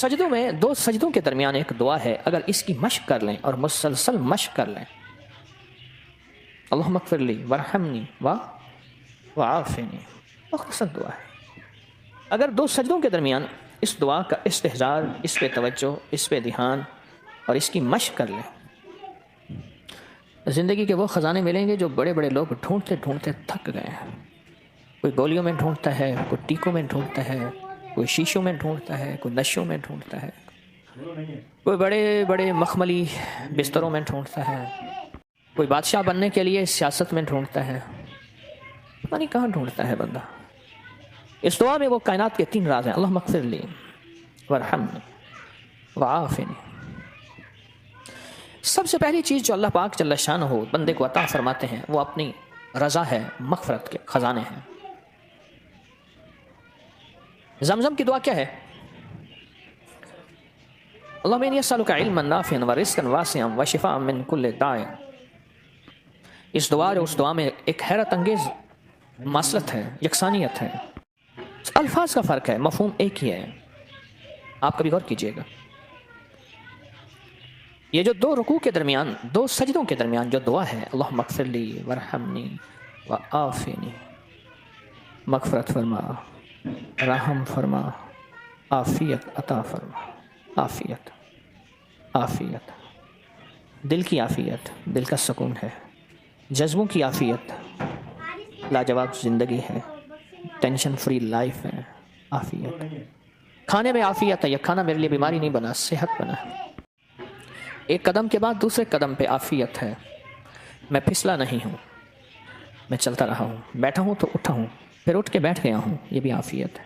دو سجدوں کے درمیان ایک دعا ہے، اگر اس کی مشق کر لیں اور مسلسل مشق کر لیں، اللہم اغفر لی ورحمنی وعافنی، مختصر دعا ہے، اگر دو سجدوں کے درمیان اس دعا کا استحضار، اس پہ توجہ، اس پہ دھیان اور اس کی مشق کر لیں، زندگی کے وہ خزانے ملیں گے جو بڑے بڑے لوگ ڈھونڈتے ڈھونڈتے تھک گئے ہیں۔ کوئی گولیوں میں ڈھونڈتا ہے، کوئی ٹیکوں میں ڈھونڈتا ہے، کوئی شیشوں میں ڈھونڈتا ہے، کوئی نشوں میں ڈھونڈتا ہے، کوئی بڑے بڑے مخملی بستروں میں ڈھونڈتا ہے، کوئی بادشاہ بننے کے لیے سیاست میں ڈھونڈتا ہے، پتہ نہیں کہاں ڈھونڈتا ہے بندہ۔ اس دعا میں وہ کائنات کے 3 راز ہیں، اللہم اغفر لی ورحمنی وعافنی۔ سب سے پہلی چیز جو اللہ پاک جل شانہ بندے کو عطا فرماتے ہیں وہ اپنی رضا ہے، مغفرت کے خزانے ہیں۔ زمزم کی دعا کیا ہے؟ اللہم انی اسألک علما نافعا ورزقا واسعا وشفاء من کل داء۔ اس دعا اور اس دعا میں ایک حیرت انگیز مماثلت ہے، یکسانیت ہے، الفاظ کا فرق ہے، مفہوم ایک ہی ہے۔ آپ کبھی غور کیجئے گا، یہ جو 2 رکوع کے درمیان، 2 سجدوں کے درمیان جو دعا ہے، اللہم اغفر لی ورحمنی وعافنی، مغفرت فرما، رحم فرما، عافیت عطا فرما، عافیت، عافیت، دل کی عافیت، دل کا سکون ہے، جذبوں کی عافیت، لاجواب زندگی ہے، ٹینشن فری لائف ہے، عافیت، کھانے میں عافیت ہے، یہ کھانا میرے لیے بیماری نہیں بنا، صحت بنا، ایک قدم کے بعد دوسرے قدم پہ عافیت ہے، میں پھسلا نہیں ہوں، میں چلتا رہا ہوں، بیٹھا ہوں تو اٹھا ہوں، پھر اٹھ کے بیٹھ گیا ہوں، یہ بھی عافیت ہے۔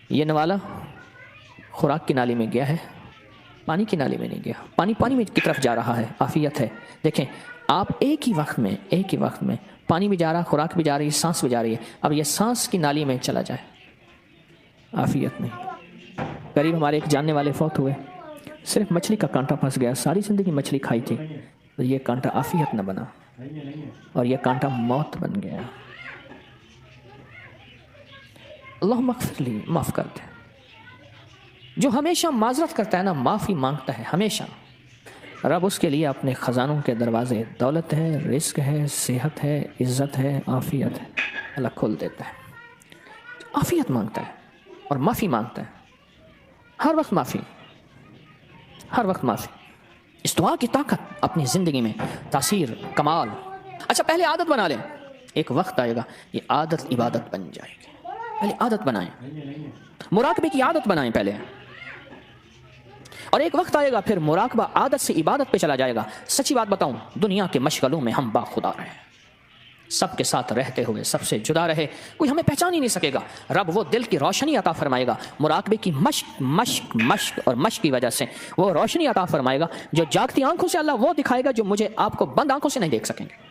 یہ نوالا خوراک کی نالی میں گیا ہے، پانی کی نالی میں نہیں گیا، پانی میں کی طرف جا رہا ہے، عافیت ہے۔ دیکھیں آپ ایک ہی وقت میں پانی بھی جا رہا، خوراک بھی جا رہی ہے، سانس بھی جا رہی ہے، اب یہ سانس کی نالی میں چلا جائے، عافیت نہیں۔ قریب ہمارے ایک جاننے والے فوت ہوئے، صرف مچھلی کا کانٹا پھنس گیا، ساری زندگی مچھلی کھائی تھی، تو یہ کانٹا عافیت نہ بنا اور یہ کانٹا موت بن گیا۔ اللہم اغفر لی، معاف کر دے۔ جو ہمیشہ معذرت کرتا ہے نا، معافی مانگتا ہے ہمیشہ، رب اس کے لیے اپنے خزانوں کے دروازے، دولت ہے، رزق ہے، صحت ہے، عزت ہے، عافیت ہے، اللہ کھول دیتا ہے۔ عافیت مانگتا ہے اور معافی مانگتا ہے، ہر وقت معافی، ہر وقت معافی۔ اس دعا کی طاقت اپنی زندگی میں، تاثیر، کمال۔ اچھا پہلے عادت بنا لیں، ایک وقت آئے گا یہ عادت عبادت بن جائے گی، پہلے عادت بنائیں، مراقبے کی عادت بنائیں پہلے، اور ایک وقت آئے گا پھر مراقبہ عادت سے عبادت پہ چلا جائے گا۔ سچی بات بتاؤں، دنیا کے مشغلوں میں ہم باخدا رہے، سب کے ساتھ رہتے ہوئے سب سے جدا رہے، کوئی ہمیں پہچان ہی نہیں سکے گا۔ رب وہ دل کی روشنی عطا فرمائے گا، مراقبے کی مشق اور مشق کی وجہ سے وہ روشنی عطا فرمائے گا جو جاگتی آنکھوں سے اللہ وہ دکھائے گا جو مجھے آپ کو بند آنکھوں سے نہیں دیکھ سکیں گے۔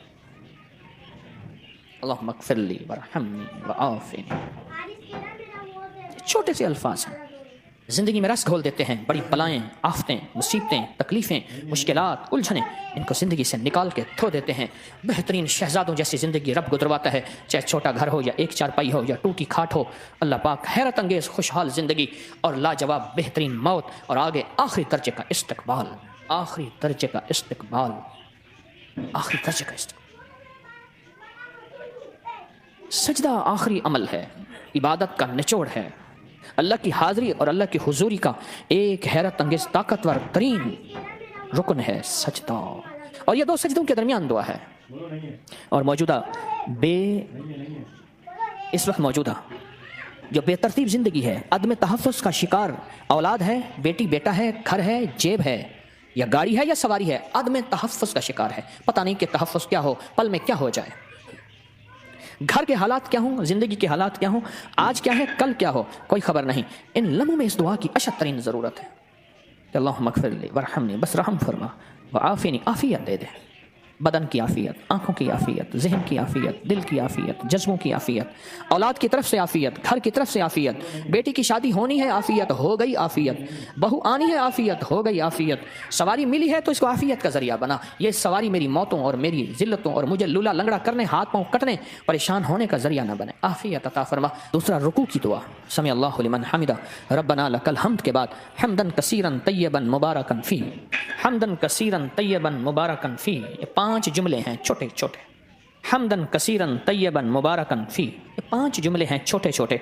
اللہم اغفر لی ورحمنی وعافنی، چھوٹے سے الفاظ ہیں، زندگی میں رس گھول دیتے ہیں۔ بڑی بلائیں، آفتیں، مصیبتیں، تکلیفیں، مشکلات، الجھنیں، ان کو زندگی سے نکال کے دھو دیتے ہیں۔ بہترین شہزادوں جیسی زندگی رب گزرواتا ہے، چاہے چھوٹا گھر ہو یا ایک چارپائی ہو یا ٹوٹی کھاٹ ہو۔ اللہ پاک حیرت انگیز خوشحال زندگی اور لاجواب بہترین موت، اور آگے آخری درجے کا استقبال، آخری درجے کا استقبال، آخری درجے کا استقبال۔ سجدہ آخری عمل ہے، عبادت کا نچوڑ ہے، اللہ کی حاضری اور اللہ کی حضوری کا ایک حیرت انگیز طاقتور ترین رکن ہے سجدہ، اور یہ 2 سجدوں کے درمیان دعا ہے۔ اور اس وقت موجودہ جو بے ترتیب زندگی ہے، عدم تحفظ کا شکار اولاد ہے، بیٹی بیٹا ہے، گھر ہے، جیب ہے یا گاڑی ہے یا سواری ہے، عدم تحفظ کا شکار ہے، پتہ نہیں کہ تحفظ کیا ہو، پل میں کیا ہو جائے، گھر کے حالات کیا ہوں، زندگی کے حالات کیا ہوں، آج کیا ہے کل کیا ہو، کوئی خبر نہیں۔ ان لمحوں میں اس دعا کی اشد ترین ضرورت ہے کہ اللہم اغفر لی ورحمنی، بس رحم فرما، وعافنی، عافیت دے دے۔ بدن کی عافیت، آنکھوں کی عافیت، ذہن کی عافیت، دل کی عافیت، جذبوں کی عافیت، اولاد کی طرف سے عافیت، گھر کی طرف سے عافیت، بیٹی کی شادی ہونی ہے عافیت، ہو گئی عافیت، بہو آنی ہے عافیت، ہو گئی عافیت، سواری ملی ہے تو اس کو عافیت کا ذریعہ بنا، یہ سواری میری موتوں اور میری ذلتوں اور مجھے لولا لنگڑا کرنے، ہاتھ پاؤں کٹنے، پریشان ہونے کا ذریعہ نہ بنے، عافیت عطا فرما۔ دوسرا رکوع کی دعا، سمع اللہ لمن حمدہ، ربنا لک الحمد کے بعد حمدن کثیرن طیبا مبارکن فی، حمدن کثیرن طیبا مبارکن فی، یہ 5 جملے ہیں چھوٹے چھوٹے، حمدن کثیرن طیبا مبارکن فی، یہ 5 جملے ہیں چھوٹے چھوٹے۔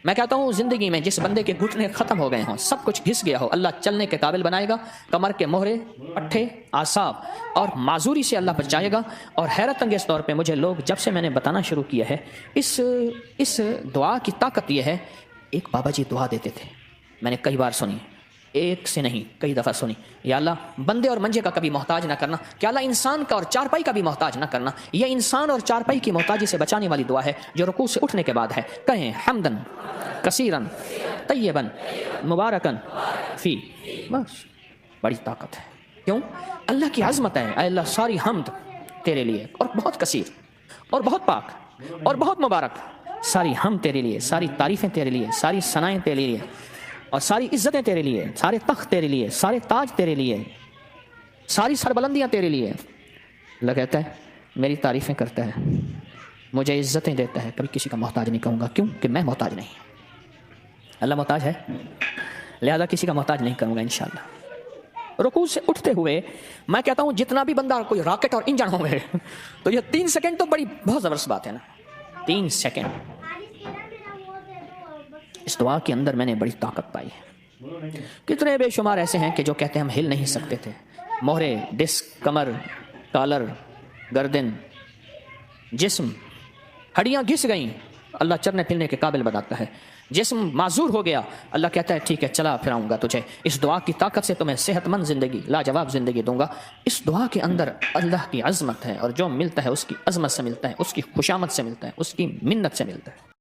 میں کہتا ہوں زندگی میں جس بندے کے گھٹنے ختم ہو گئے ہوں، سب کچھ گھس گیا ہو، اللہ چلنے کے قابل بنائے گا، کمر کے مہرے، پٹھے، اعصاب اور معذوری سے اللہ بچائے گا۔ اور حیرت انگیز طور پہ مجھے لوگ جب سے میں نے بتانا شروع کیا ہے، اس دعا کی طاقت یہ ہے، ایک بابا جی دعا دیتے تھے، میں نے کئی بار سنی، ایک سے نہیں کئی دفعہ سنی، یا اللہ بندے اور منجے کا کبھی محتاج نہ کرنا، کہ اللہ انسان کا اور چارپائی کا بھی محتاج نہ کرنا، یہ انسان اور چارپائی کی محتاجی سے بچانے والی دعا ہے جو رکوع سے اٹھنے کے بعد ہے۔ کہیں حمدن کثیرن طیبن مبارکن فی، بس بڑی طاقت ہے۔ کیوں؟ اللہ کی عظمت ہے، اے اللہ ساری حمد تیرے لیے، اور بہت کثیر اور بہت پاک اور بہت مبارک، ساری حمد تیرے لیے، ساری تعریفیں تیرے لیے، ساری ثنائیں تیرے لیے، اور ساری عزتیں تیرے لیے، سارے تخت تیرے لیے، سارے تاج تیرے لیے، ساری سربلندیاں تیرے لیے۔ اللہ کہتا ہے میری تعریفیں کرتا ہے، مجھے عزتیں دیتا ہے، کبھی کسی کا محتاج نہیں کہوں گا، کیوں کہ میں محتاج نہیں۔ اللہ محتاج ہے، لہذا کسی کا محتاج نہیں کروں گا انشاءاللہ۔ رکوع سے اٹھتے ہوئے میں کہتا ہوں جتنا بھی بندہ کوئی راکٹ اور انجن ہوئے تو یہ 3 سیکنڈ تو بہت زبردست بات ہے نا، 3 سیکنڈ۔ اس دعا کے اندر میں نے بڑی طاقت پائی ہے۔ کتنے بے شمار ایسے ہیں کہ جو کہتے ہیں ہم ہل نہیں سکتے تھے، مہرے، ڈسک، کمر، کالر، گردن، جسم، ہڈیاں گھس گئیں، اللہ چلنے پھرنے کے قابل بناتا ہے۔ جسم معذور ہو گیا، اللہ کہتا ہے ٹھیک ہے چلا پھراؤں گا تجھے، اس دعا کی طاقت سے تمہیں صحت مند زندگی، لاجواب زندگی دوں گا۔ اس دعا کے اندر اللہ کی عظمت ہے، اور جو ملتا ہے اس کی عظمت سے ملتا ہے، اس کی خوشامد سے ملتا ہے، اس کی منت سے ملتا ہے۔